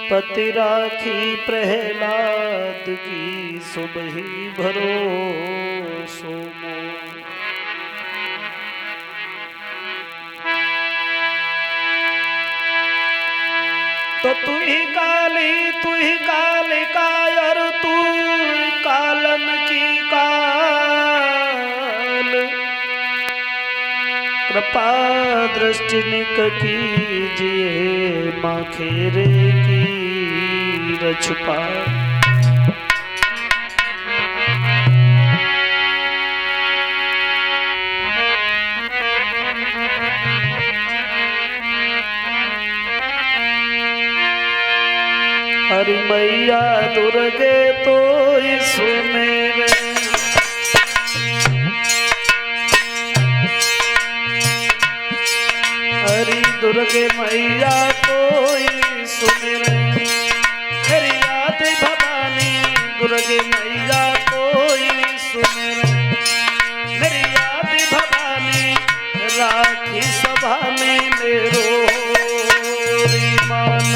पति राखी प्रहलाद की सुबह भरोसो मोर। तो तू ही कालिका और तू कालन की काल, कृपा दृष्टि निक कीजिए माँ खेरे की रछपा। हरि मैया दुर्गे तो सुमेरे, हरि दुर्गे मैया तो सुमेरे। मेरी याद भवानी दुर्गे मैया तो सुमेरे। मेरी याद भवानी राखी सभा में मेरो मान।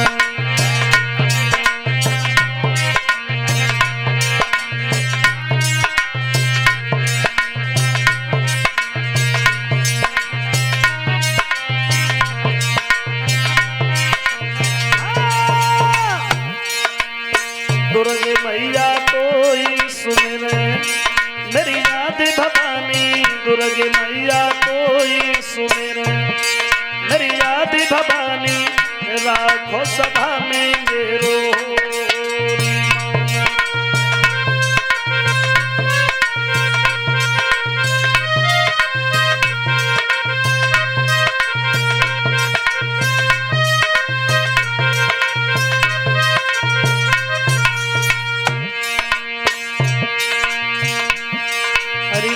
दुर्गे मैया तो सुमिरे। मेरी याद भवानी दुर्गे मैया तो सुमिरे। मेरी याद भवानी राखो सभा में मेरो।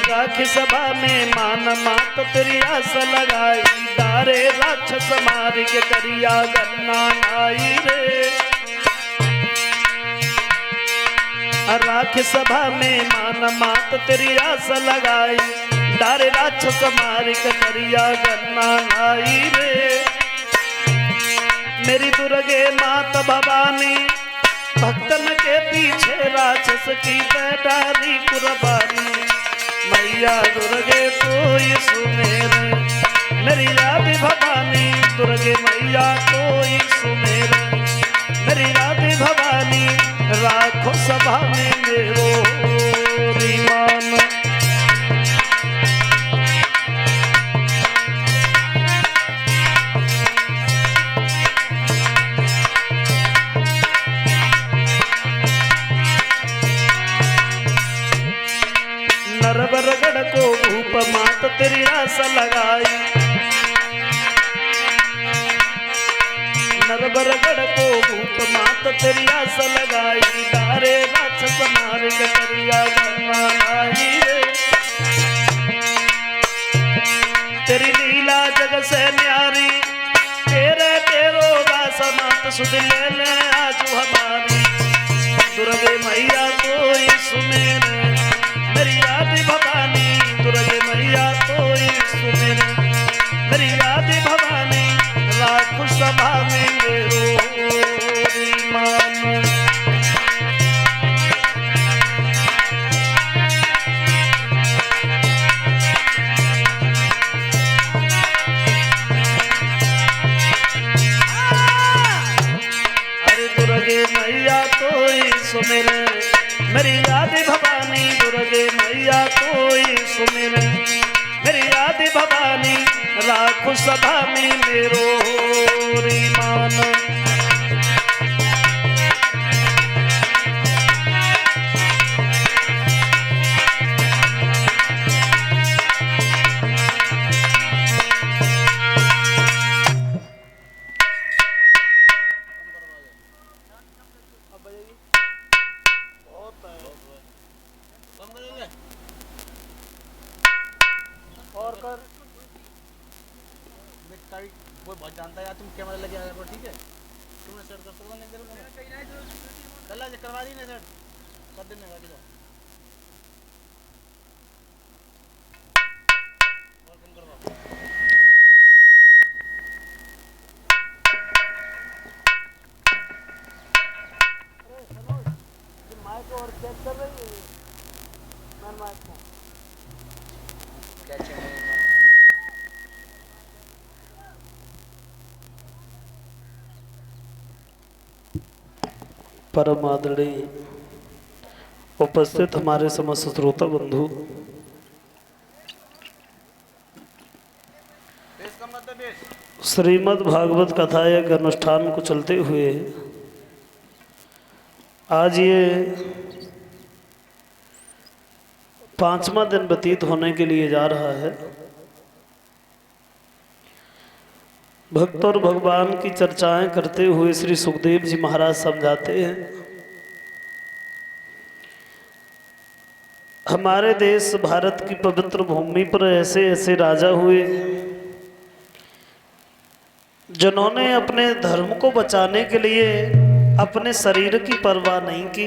राखी सभा में मान मात तेरी आस लगाई। डारे राक्षस मार के करिया गन्ना आई रे। राखी सभा में मान मात तेरी आस लगाई। डारे राक्षस मार के करिया गन्ना आई रे। मेरी दुर्गे मात भवानी भक्तन के पीछे राक्षस की बैठारी कुर्बानी। मैया दुर्गे तो सुमेरे। मेरी याद भवानी दुर्गे मैया तो सुमेरे। मेरी याद भवानी राखो सभा में मेरो मान। नरबरगढ़ को भूप मात तेरी आस लगाई। नरबरगढ़ को भूप मात तेरी आस लगाई। डारे राक्षस मार के करिया गन्ना लाई रे। तेरी लीला जग से न्यारी। तेरे तेरो दास मात सुध ले ले आज हमारी। दुर्गे मैया तो सुमेरे। मेरी याद भवानी दुर्गे मैया तो सुमेरे। मेरी याद भवानी राखो सभा में मेरो मान। अरे दुर्गे मैया तो सुमेरे। मेरी याद भवानी दुर्गे मैया तो सुमिरे। मेरी याद भवानी राखो सभा में मेरो मान। और कर वो बहुत जानता है यार। तुम कैमरा लगे आया करो ठीक है। तुमने सेट कर सकते हो नहीं करो कल करवा दी ना सेट कर देने का किधर और कम करवा। परम आदरणीय उपस्थित हमारे समस्त श्रोता बंधु, श्रीमद् भागवत कथा एक अनुष्ठान को चलते हुए आज ये 5वां दिन व्यतीत होने के लिए जा रहा है। भक्त और भगवान की चर्चाएं करते हुए श्री सुखदेव जी महाराज समझाते हैं, हमारे देश भारत की पवित्र भूमि पर ऐसे ऐसे राजा हुए जिन्होंने अपने धर्म को बचाने के लिए अपने शरीर की परवाह नहीं की,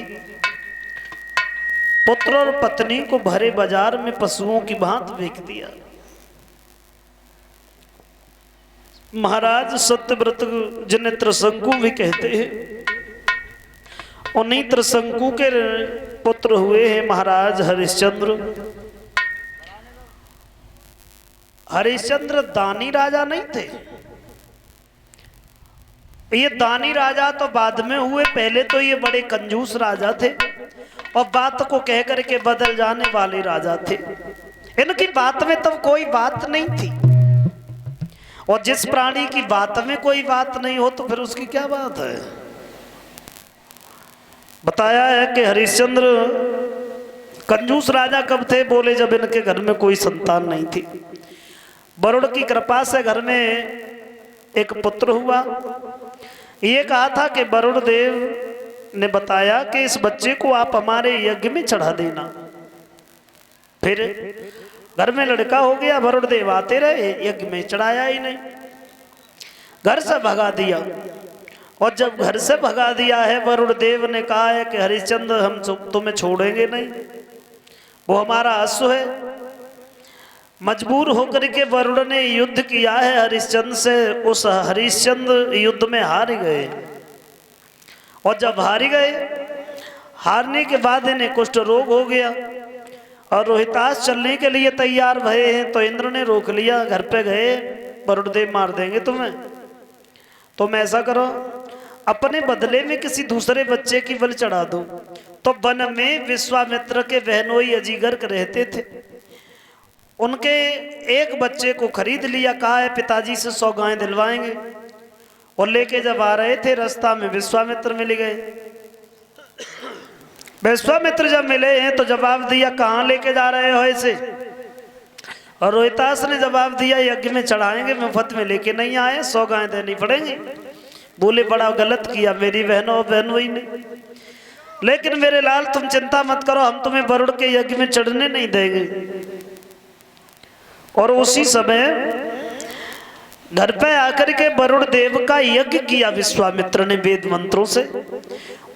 पुत्र और पत्नी को भरे बाजार में पशुओं की भांति बेच दिया। महाराज सत्यव्रत जिन्हें त्रिशंकु भी कहते हैं, उन्हीं त्रिशंकु के पुत्र हुए हैं महाराज हरिश्चंद्र। हरिश्चंद्र दानी राजा नहीं थे, ये दानी राजा तो बाद में हुए, पहले तो ये बड़े कंजूस राजा थे और बात को कह करके बदल जाने वाले राजा थे। इनकी बात में तब कोई बात नहीं थी, और जिस प्राणी की बात में कोई बात नहीं हो तो फिर उसकी क्या बात है। बताया है कि हरिश्चंद्र कंजूस राजा कब थे, बोले जब इनके घर में कोई संतान नहीं थी। वरुण की कृपा से घर में एक पुत्र हुआ। ये कहा था कि वरुण देव ने बताया कि इस बच्चे को आप हमारे यज्ञ में चढ़ा देना। फिर घर में लड़का हो गया, वरुण देव आते रहे, यज्ञ में चढ़ाया ही नहीं, घर से भगा दिया। और जब घर से भगा दिया है, वरुण देव ने कहा है कि हरिश्चंद्र हम तुम्हें छोड़ेंगे नहीं, वो हमारा अश्व है। मजबूर होकर के वरुण ने युद्ध किया है हरिश्चंद्र से। उस हरिश्चंद्र युद्ध में हार गए, और जब हार गए, हारने के बाद इन्हें कुष्ठ रोग हो गया और रोहितास चलने के लिए तैयार भये हैं। तो इंद्र ने रोक लिया, घर पे गए, वरुण देव मार देंगे तुम्हें, तुम ऐसा करो अपने बदले में किसी दूसरे बच्चे की बलि चढ़ा दो। तो वन में विश्वामित्र के बहनोई अजीगर रहते थे, उनके एक बच्चे को खरीद लिया, कहा है पिताजी से 100 गायें दिलवाएंगे। और लेके जब आ रहे थे, रास्ता में विश्वामित्र मिल गए। विश्वामित्र जब मिले हैं तो जवाब दिया, कहाँ लेके जा रहे हो ऐसे। और रोहितास ने जवाब दिया, यज्ञ में चढ़ाएंगे, मुफ्त में लेके नहीं आए, 100 गायें देनी पड़ेंगी। बोले बड़ा गलत किया मेरी बहनों बहनोई ने, लेकिन मेरे लाल तुम चिंता मत करो, हम तुम्हें वरुण के यज्ञ में चढ़ने नहीं देंगे। और उसी समय घर पे आकर के वरुण देव का यज्ञ किया विश्वामित्र ने वेद मंत्रों से।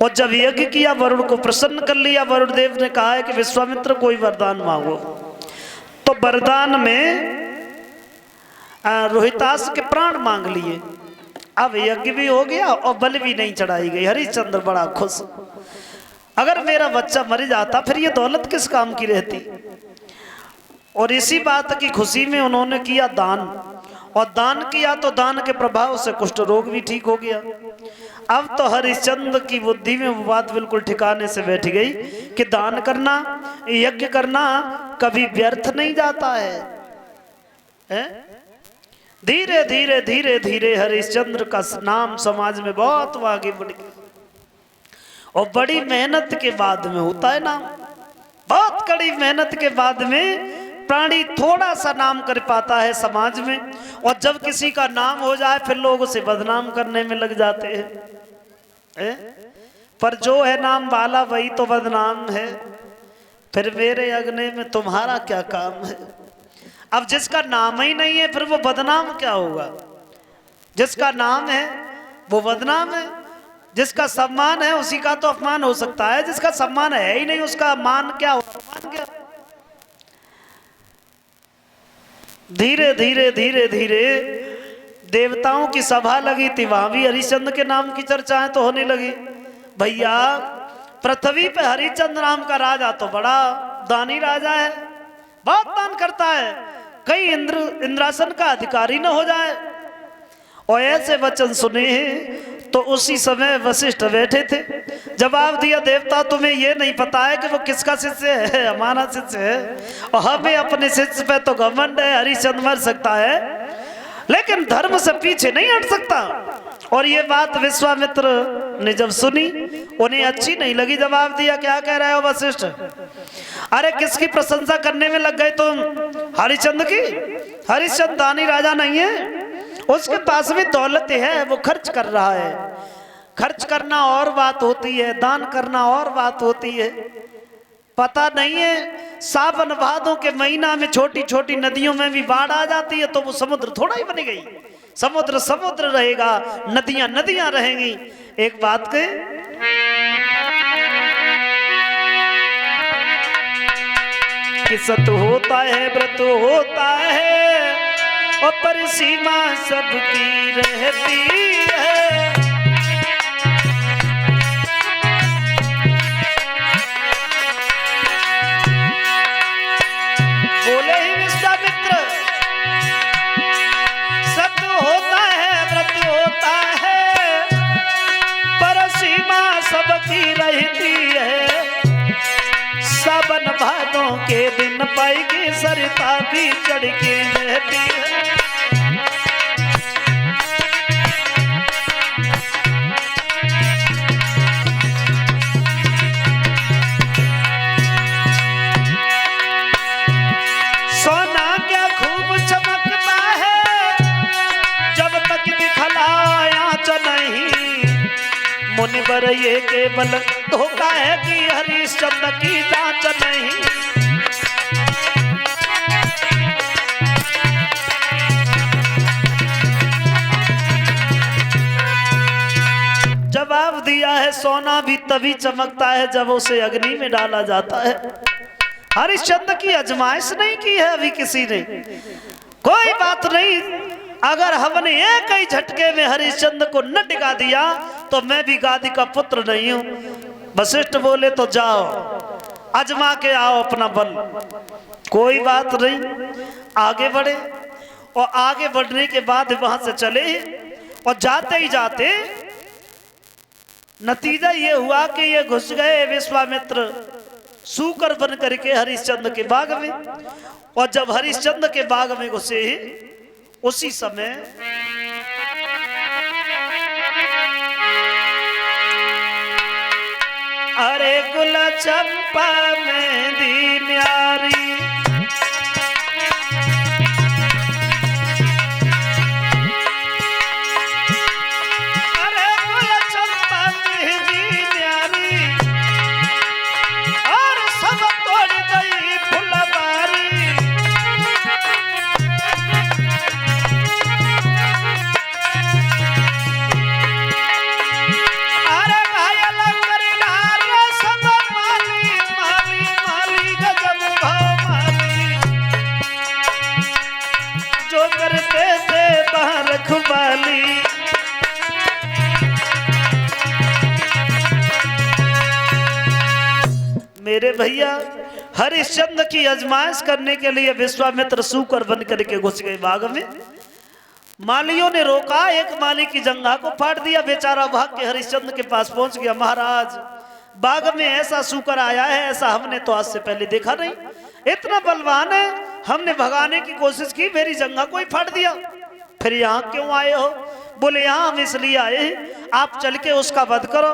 और जब यज्ञ किया, वरुण को प्रसन्न कर लिया। वरुण देव ने कहा है कि विश्वामित्र कोई वरदान मांगो। तो वरदान में रोहितास के प्राण मांग लिए। अब यज्ञ भी हो गया और बलि भी नहीं चढ़ाई गई। हरिश्चंद्र बड़ा खुश, अगर मेरा बच्चा मर जाता फिर ये दौलत किस काम की रहती। और इसी बात की खुशी में उन्होंने किया दान, और दान किया तो दान के प्रभाव से कुष्ठ रोग भी ठीक हो गया। अब तो हरिश्चंद्र की बुद्धि में वो बात बिल्कुल ठिकाने से बैठ गई कि दान करना, यज्ञ करना कभी व्यर्थ नहीं जाता है? धीरे धीरे धीरे धीरे हरिश्चंद्र का नाम समाज में बहुत आगे बढ़ गया। और बड़ी मेहनत के बाद में होता है नाम, बहुत कड़ी मेहनत के बाद में प्राणी थोड़ा सा नाम कर पाता है समाज में। और जब किसी का नाम हो जाए फिर लोग उसे बदनाम करने में लग जाते हैं। पर जो है नाम वाला वही तो बदनाम है। फिर मेरे अगने में तुम्हारा क्या काम है। अब जिसका नाम ही नहीं है फिर वो बदनाम क्या होगा। जिसका नाम है वो बदनाम है, जिसका सम्मान है उसी का तो अपमान हो सकता है। जिसका सम्मान है ही नहीं उसका मान क्या हो, अपमान क्या। धीरे धीरे धीरे धीरे देवताओं की सभा लगी थी, वहां भी हरिश्चंद्र के नाम की चर्चाएं तो होने लगी। भैया पृथ्वी पे हरिश्चंद्र नाम का राजा तो बड़ा दानी राजा है, बहुत दान करता है, कहीं इंद्रासन का अधिकारी न हो जाए। और ऐसे वचन सुने हैं तो उसी समय वशिष्ठ बैठे थे। जवाब दिया, देवता तुम्हें ये नहीं पता है कि वो किसका शिष्य है? हमारा शिष्य है, और हमें अपने शिष्य पे तो घमंड है। हरिश्चंद्र मर सकता है लेकिन धर्म से पीछे नहीं हट सकता। और ये बात विश्वामित्र ने जब सुनी, उन्हें अच्छी नहीं लगी। जवाब दिया, क्या कह रहे हो वशिष्ठ? अरे किसकी प्रशंसा करने में लग गए तुम? हरिश्चंद्र की? हरिश्चंद्र दानी राजा नहीं है, उसके पास भी दौलत है, वो खर्च कर रहा है। खर्च करना और बात होती है, दान करना और बात होती है। पता नहीं है सावन भादों के महीना में छोटी छोटी नदियों में भी बाढ़ आ जाती है तो वो समुद्र थोड़ा ही बन गई। समुद्र समुद्र रहेगा, नदियां नदियां रहेंगी। एक बात के कि सत होता है, व्रत होता है, और पर सीमा सबकी रहती है। बोले ही विश्वामित्र, सत होता है, व्रत होता है, पर सीमा सबकी रहती है। सावन भादों के दिन पाएगी सरिता भी चढ़ के रहती है। सोना क्या खूब चमकता है, जब तक दिखलाया च नहीं। मुनिवर ये केवल धोखा है कि हरिश्चंद्र की जांच नहीं। जवाब दिया है, सोना भी तभी चमकता है जब उसे अग्नि में डाला जाता है। हरिश्चंद्र की आजमाइश नहीं की है अभी किसी ने। कोई बात नहीं, अगर हमने एक ही झटके में हरिश्चंद्र को न टिका दिया तो मैं भी गादी का पुत्र नहीं हूं। वशिष्ठ बोले, तो जाओ आजमा के आओ अपना बल। कोई बात नहीं, आगे बढ़े। और आगे बढ़ने के बाद वहां से चले, और जाते ही जाते नतीजा ये हुआ कि ये घुस गए विश्वामित्र सूकर बन करके हरिश्चंद्र के बाग में। और जब हरिश्चंद्र के बाग में घुसे उसी समय अरे गुल चंपा में दी न्यारी, अरे गुल चंपा में दी न्यारी, और सब तोड़ गई फुलवारी। रखवाली मेरे भैया, हरिश्चंद्र की आजमाइश करने के लिए विश्वामित्र सूकर बन करके घुस गए बाग में। मालियों ने रोका, एक माली की जंघा को फाड़ दिया, बेचारा भाग के हरिश्चंद्र के पास पहुंच गया। महाराज, बाग में ऐसा सूकर आया है, ऐसा हमने तो आज से पहले देखा नहीं, इतना बलवान है, हमने भगाने की कोशिश की, मेरी जंघा को ही फाड़ दिया। फिर यहाँ क्यों आए हो? बोले यहाँ हम इसलिए आए हैं, आप चल के उसका वध करो।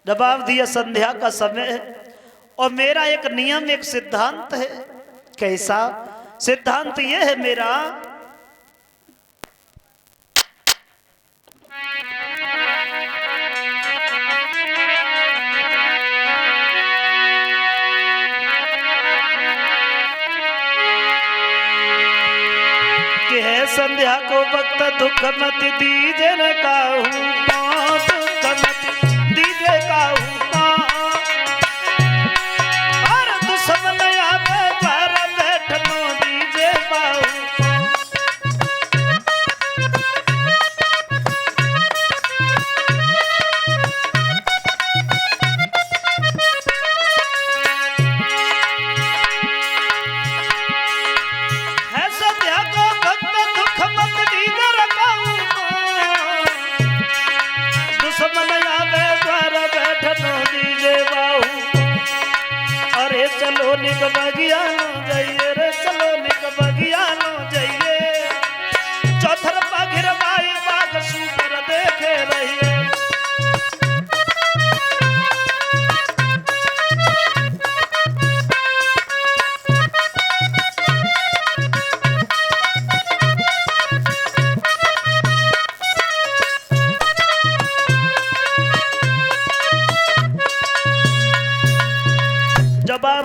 जवाब दिया, संध्या का समय है और मेरा एक नियम, एक सिद्धांत है। कैसा सिद्धांत? ये है मेरा कि है संध्या को वक्त दुख मत दीजे न काहू, दुख मत दीजे काहू, और दुश्मन आवे पर बैठनो दीजे बाहू।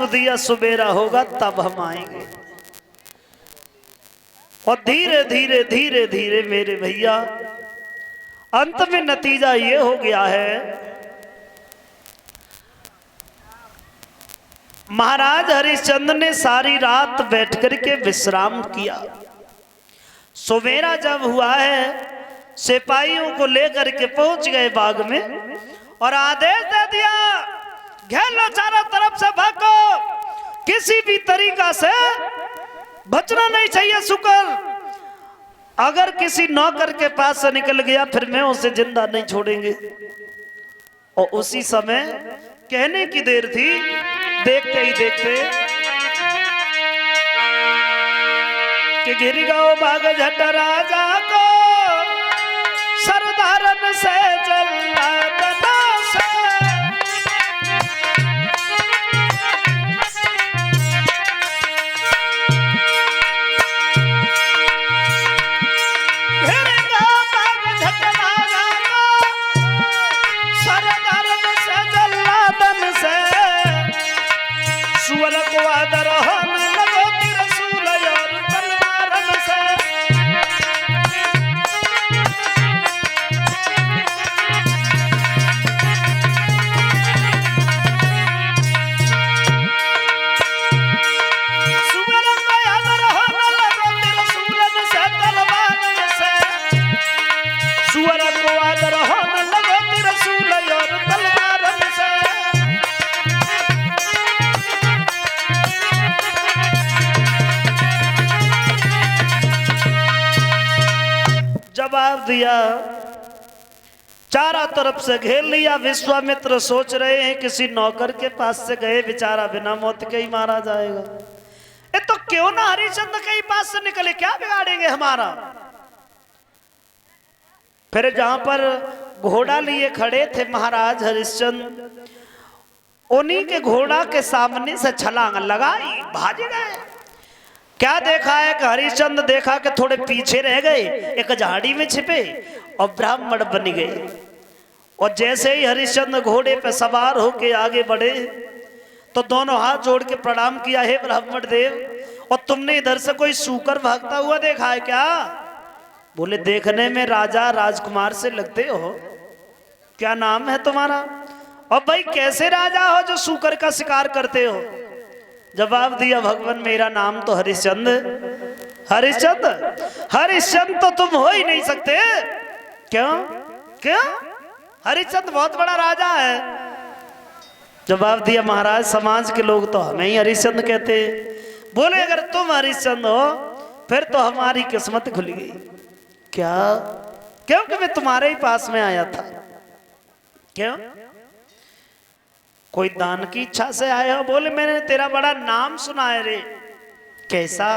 जवाब दिया सवेरा होगा तब हम आएंगे। और धीरे धीरे धीरे धीरे मेरे भैया अंत में नतीजा ये हो गया है, महाराज हरिश्चंद्र ने सारी रात बैठ करके विश्राम किया। सवेरा जब हुआ है सिपाहियों को लेकर के पहुंच गए बाग में और आदेश दे दिया, घेर लो चारों तरफ से, भागो, किसी भी तरीका से बचना नहीं चाहिए शुक्र। अगर किसी नौकर के पास से निकल गया फिर मैं उसे जिंदा नहीं छोड़ेंगे। और उसी समय कहने की देर थी, देखते ही देखते कि घिर गओ बाग झट राजा को सरदारन से जल्लादना से। घिर गओ बाग झट राजा को सरदारन से जल्लादन से। सुअर को आदर होने लगो त्रिशूल और तलवारन से। सुअर को आदर होने लगो त्रिशूलन से तलवारन से। सुअर को आदर होने लगो त्रिशूल और तलवारन से। जवाब दिया, चारों तरफ से घेर लिया। विश्वामित्र सोच रहे हैं किसी नौकर के पास से गए, बेचारा बिना मौत के ही मारा जाएगा। ये तो क्यों ना हरिश्चंद्र के ही पास से निकले, क्या बिगाड़ेंगे हमारा। फिर जहां पर घोड़ा लिए खड़े थे महाराज हरिश्चंद्र, उन्हीं के घोड़ा के सामने से छलांग लगाई, भाग गए। क्या देखा है कि हरिश्चंद्र देखा कि थोड़े पीछे रह गए, एक झाड़ी में छिपे और ब्राह्मण बन गए। और जैसे ही हरिश्चंद्र घोड़े पे सवार होके आगे बढ़े तो दोनों हाथ जोड़ के प्रणाम किया, हे ब्राह्मण देव, और तुमने इधर से कोई सूकर भागता हुआ देखा है क्या। बोले देखने में राजा राजकुमार से लगते हो, क्या नाम है तुम्हारा। और भाई कैसे राजा हो जो सूकर का शिकार करते हो। जवाब दिया, भगवान मेरा नाम तो हरिश्चंद्र। हरिश्चंद्र, हरिश्चंद्र तो तुम हो ही नहीं सकते। क्यों क्यों, हरिश्चंद्र बहुत बड़ा राजा है। जवाब दिया, महाराज समाज के लोग तो हमें ही हरिश्चंद्र कहते हैं। बोले अगर तुम हरिश्चंद्र हो फिर तो हमारी किस्मत खुल गई। क्या, क्योंकि मैं तुम्हारे ही पास में आया था। क्यों, कोई दान की इच्छा से आए हो। बोले मैंने तेरा बड़ा नाम सुना है रे। कैसा।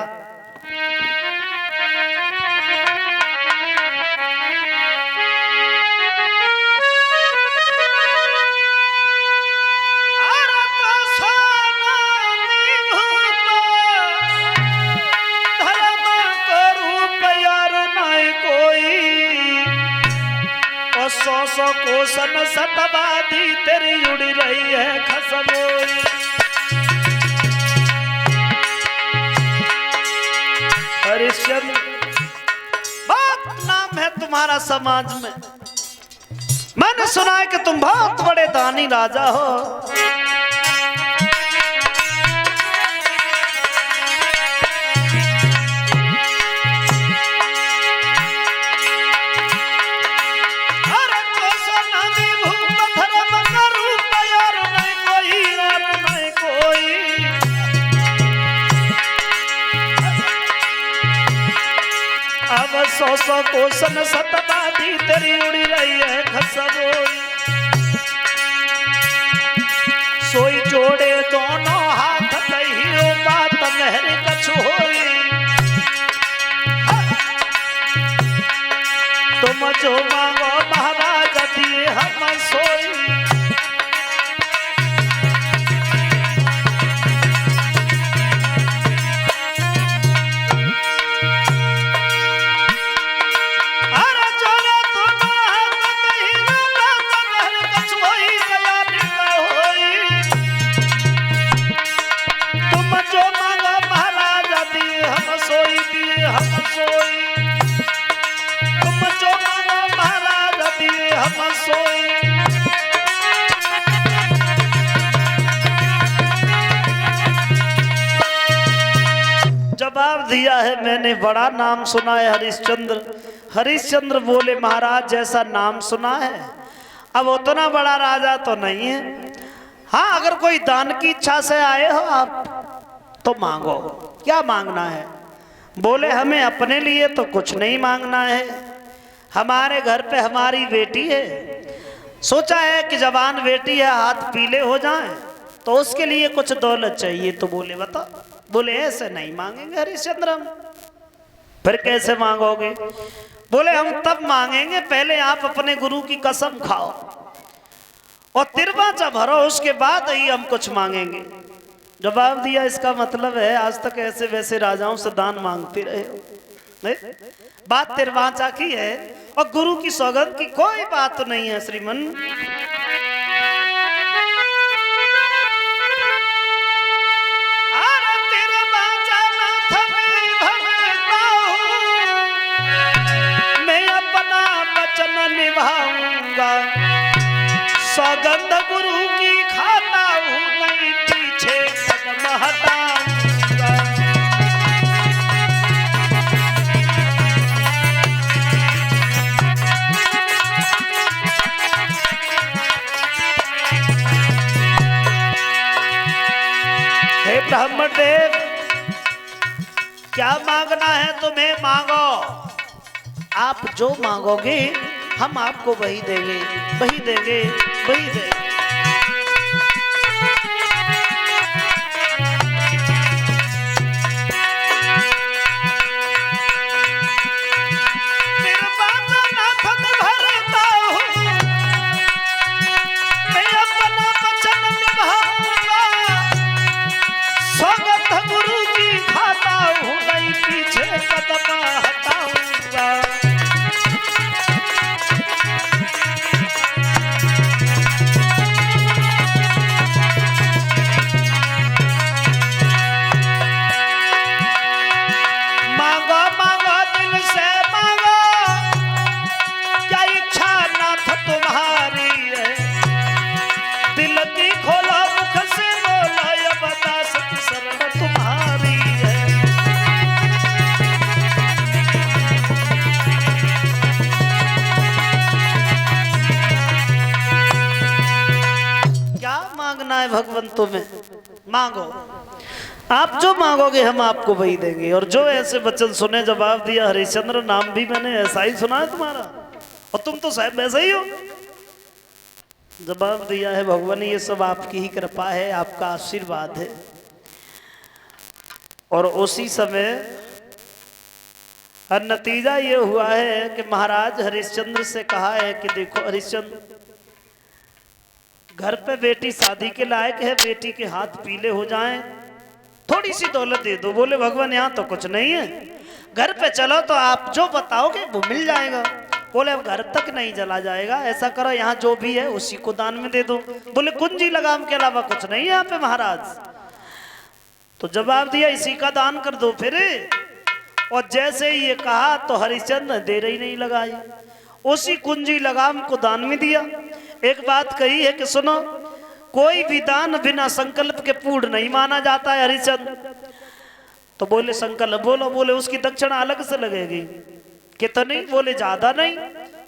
सौ कोसन सतवादी तेरी उड़ी रही है खसबोई। हरिश्चंद्र, बहुत नाम है तुम्हारा समाज में। मैंने सुना है कि तुम बहुत बड़े दानी राजा हो। सौ सौ कोसन सतवादी तेरी उड़ी रही है खसबोई। सोई जोड़े दोनों हाथ कहियो बात मेहर कछु होई। तुम जो मांगो महाराज दिए हम सोई। अरे जोड़े दोनों हाथ जवाब दिया है, मैंने बड़ा नाम सुना है हरिश्चंद्र। हरिश्चंद्र बोले महाराज जैसा नाम सुना है, अब उतना बड़ा राजा तो नहीं है। हाँ, अगर कोई दान की इच्छा से आए हो आप तो मांगो, क्या मांगना है? बोले हमें अपने लिए तो कुछ नहीं मांगना है, हमारे घर पे हमारी बेटी है, सोचा है कि जवान बेटी है, हाथ पीले हो जाएं तो उसके लिए कुछ दौलत चाहिए। तो बोले बता, बोले ऐसे नहीं मांगेंगे हरिश्चंद्र हम। फिर कैसे मांगोगे? बोले हम तब मांगेंगे पहले आप अपने गुरु की कसम खाओ और तिरवाचा भरो, उसके बाद ही हम कुछ मांगेंगे। जवाब दिया इसका मतलब है आज तक ऐसे वैसे राजाओं से दान मांगते रहे हो, बात तिरवाचा की है और गुरु की सौगंध की कोई बात नहीं है श्रीमन। मैं अपना वचन निभाऊंगा, सौगंध गुरु की खाता हूं, नहीं पीछे कदम हटाऊंगा। हे ब्राह्मण देव, क्या मांगना है तुम्हें मांगो, आप जो मांगोगे हम आपको वही देंगे, वही देंगे, वही देंगे। भगवंतों में मांगो, आप जो मांगोगे हम आपको वही देंगे। और जो ऐसे वचन सुने, जवाब दिया हरिश्चंद्र नाम भी मैंने ऐसा ही सुना है तुम्हारा, और तुम तो शायद वैसे ही हो। जवाब दिया है भगवान ये सब आपकी ही कृपा है, आपका आशीर्वाद है। और उसी समय नतीजा ये हुआ है कि महाराज हरिश्चंद्र से कहा है कि देखो हरिश्चंद्र, घर पे बेटी शादी के लायक है, बेटी के हाथ पीले हो जाएं, थोड़ी सी दौलत दे दो। बोले भगवान यहाँ तो कुछ नहीं है, घर पे चलो तो आप जो बताओगे वो मिल जाएगा। बोले अब घर तक नहीं चला जाएगा, ऐसा करो यहाँ जो भी है उसी को दान में दे दो। बोले कुंजी लगाम के अलावा कुछ नहीं है यहाँ पे महाराज। तो जवाब दिया इसी का दान कर दो फिर। और जैसे ही ये कहा तो हरिश्चंद्र देर ही नहीं लगाई, उसी कुंजी लगाम को दान में दिया। एक बात कही है कि सुनो, कोई भी दान बिना संकल्प के पूर्ण नहीं माना जाता है हरिश्चंद्र। तो बोले संकल्प बोलो। बोले उसकी दक्षिणा अलग से लगेगी। कितनी? बोले ज्यादा नहीं,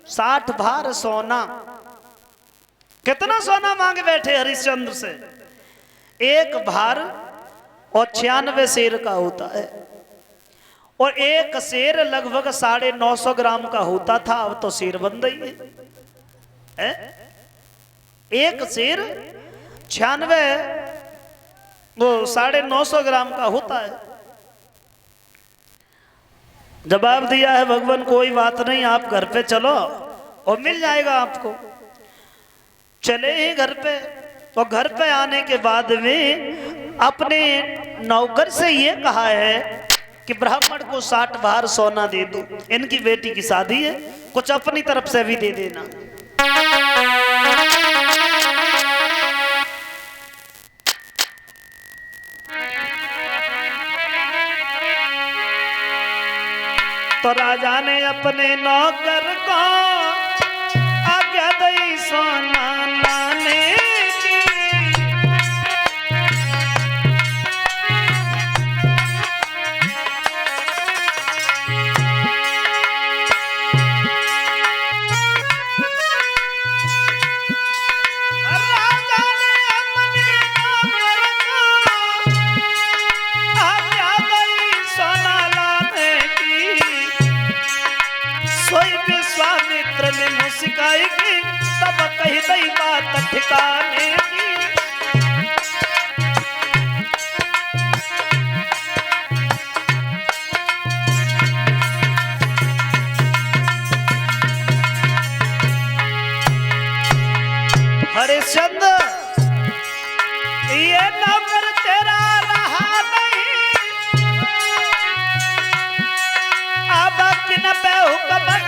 60 भार सोना। कितना सोना मांगे बैठे हरिश्चंद्र से? 1 भार और 96 शेर का होता है, और 1 शेर लगभग 950 ग्राम का होता था, अब तो शेर बन रही है। 1 शेर 96 वो 950 ग्राम का होता है। जवाब दिया है भगवान कोई बात नहीं, आप घर पे चलो और मिल जाएगा आपको। चले ही घर पे, और घर पे आने के बाद में अपने नौकर से ये कहा है कि ब्राह्मण को 60 भार सोना दे दो, इनकी बेटी की शादी है, कुछ अपनी तरफ से भी दे देना। तो राजा ने अपने नौकर को आज्ञा दी सोना लाने की। हरिश्चंद्र ये नौकर तेरा रहा नहीं, अब किन पे हुक्म